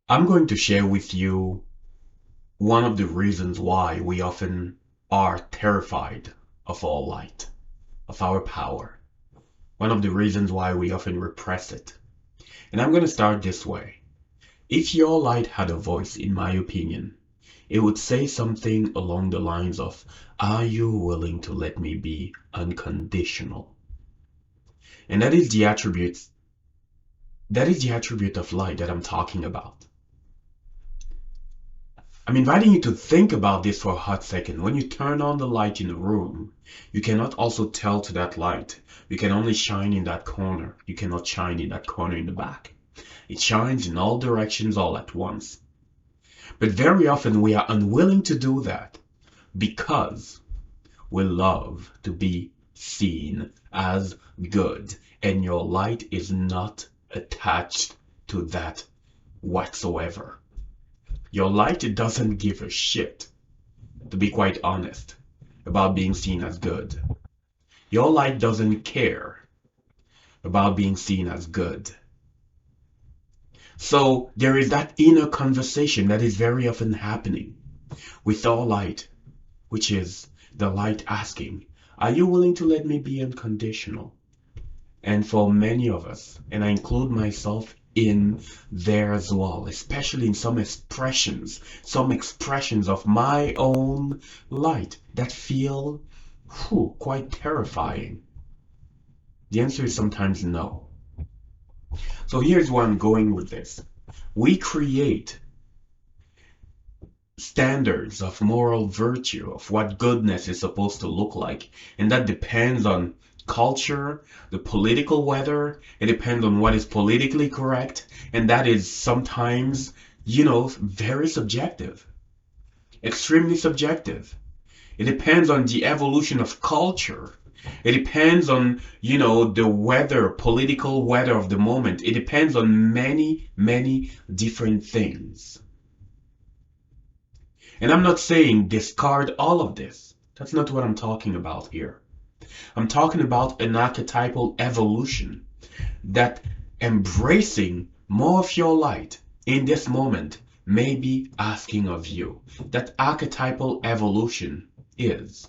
I'm going to share with you one of the reasons why we often are terrified of all light, of our power. One of the reasons why we often repress it. And I'm going to start this way. If your light had a voice, in my opinion, it would say something along the lines of, are you willing to let me be unconditional? And that is the attribute of light that I'm talking about. I'm inviting you to think about this for a hot second. When you turn on the light in the room, you cannot also tell to that light. You can only shine in that corner. You cannot shine in that corner in the back. It shines in all directions all at once. But very often we are unwilling to do that because we love to be seen as good. And your light is not attached to that whatsoever. Your light doesn't give a shit, to be quite honest, about being seen as good. Your light doesn't care about being seen as good. So there is that inner conversation that is very often happening with our light, which is the light asking, are you willing to let me be unconditional? And for many of us, and I include myself in there as well, especially in some expressions of my own light that feel quite terrifying. The answer is sometimes no. So here's where I'm going with this. We create standards of moral virtue, of what goodness is supposed to look like, and that depends on culture, the political weather, it depends on what is politically correct, and that is sometimes, very subjective, extremely subjective. It depends on the evolution of culture. It depends on, the weather, political weather of the moment. It depends on many, many different things. And I'm not saying discard all of this. That's not what I'm talking about here. I'm talking about an archetypal evolution that embracing more of your light in this moment may be asking of you. That archetypal evolution is,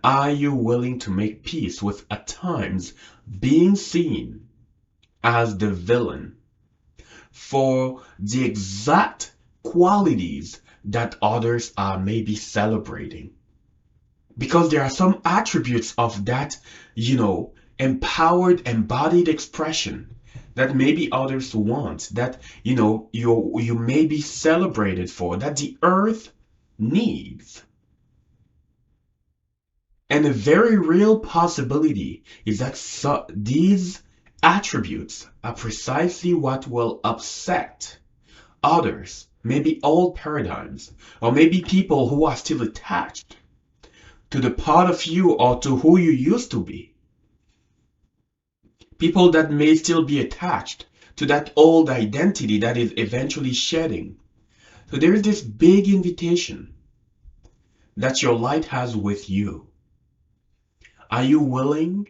are you willing to make peace with at times being seen as the villain for the exact qualities that others are maybe celebrating? Because there are some attributes of that, empowered, embodied expression that maybe others want, that, you may be celebrated for, that the earth needs. And a very real possibility is that these attributes are precisely what will upset others, maybe old paradigms, or maybe people who are still attached to the part of you or to who you used to be. People that may still be attached to that old identity that is eventually shedding. So there is this big invitation that your light has with you. Are you willing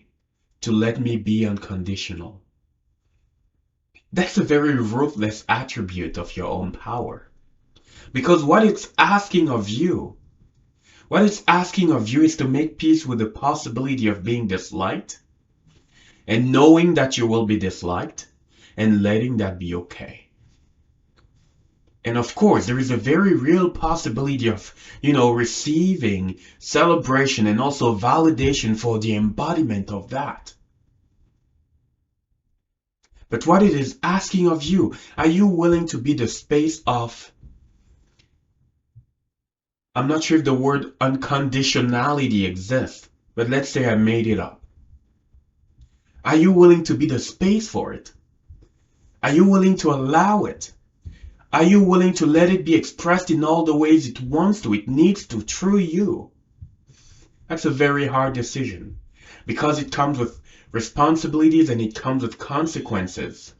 to let me be unconditional? That's a very ruthless attribute of your own power. Because what it's asking of you is to make peace with the possibility of being disliked and knowing that you will be disliked and letting that be okay. And of course, there is a very real possibility of, receiving celebration and also validation for the embodiment of that. But what it is asking of you, are you willing to be the space of, I'm not sure if the word unconditionality exists, but let's say I made it up. Are you willing to be the space for it? Are you willing to allow it? Are you willing to let it be expressed in all the ways it wants to, it needs to, through you? That's a very hard decision because it comes with responsibilities and it comes with consequences.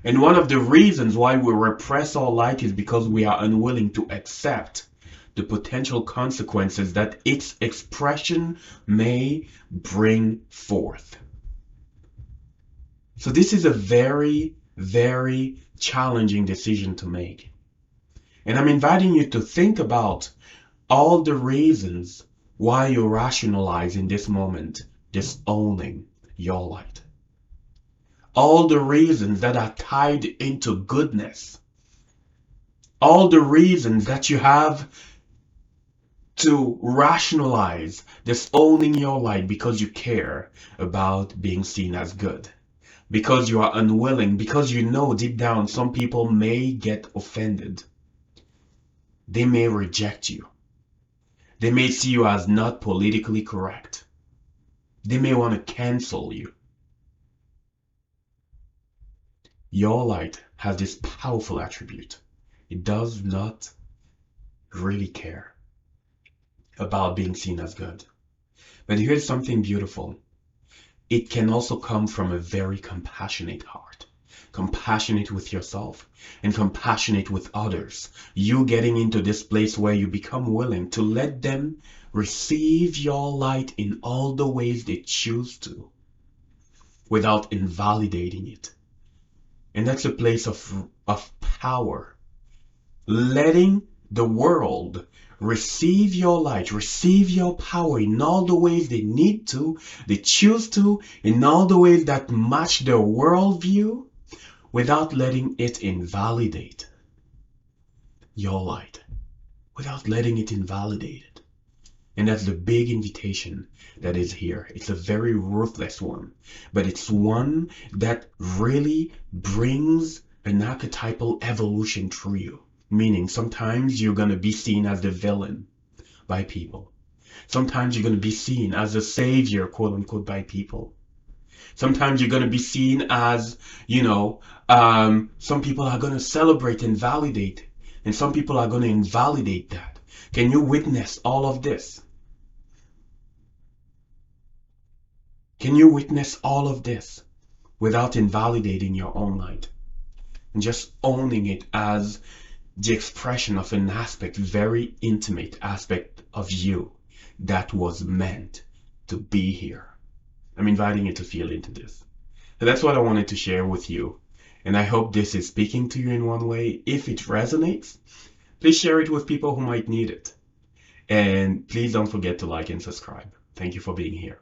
And one of the reasons why we repress our light is because we are unwilling to accept the potential consequences that its expression may bring forth. So this is a very very challenging decision to make. And I'm inviting you to think about all the reasons why you rationalize in this moment disowning your light. All the reasons that are tied into goodness. All the reasons that you have to rationalize disowning your light because you care about being seen as good. Because you are unwilling, because you know deep down some people may get offended. They may reject you. They may see you as not politically correct. They may want to cancel you. Your light has this powerful attribute. It does not really care about being seen as good. But here's something beautiful. It can also come from a very compassionate heart. Compassionate with yourself and compassionate with others. You getting into this place where you become willing to let them receive your light in all the ways they choose to without invalidating it. And that's a place of power. Letting the world receive your light, receive your power in all the ways they need to, they choose to, in all the ways that match their worldview, without letting it invalidate your light, without letting it invalidate it. And that's the big invitation that is here. It's a very ruthless one, but it's one that really brings an archetypal evolution through you. Meaning sometimes you're going to be seen as the villain by people. Sometimes you're going to be seen as a savior, quote unquote, by people. Sometimes you're going to be seen as, some people are going to celebrate and validate, and some people are going to invalidate that. Can you witness all of this? Can you witness all of this without invalidating your own light? And just owning it as the expression of an aspect, very intimate aspect of you that was meant to be here. I'm inviting you to feel into this. So that's what I wanted to share with you. And I hope this is speaking to you in one way. If it resonates, please share it with people who might need it. And please don't forget to like and subscribe. Thank you for being here.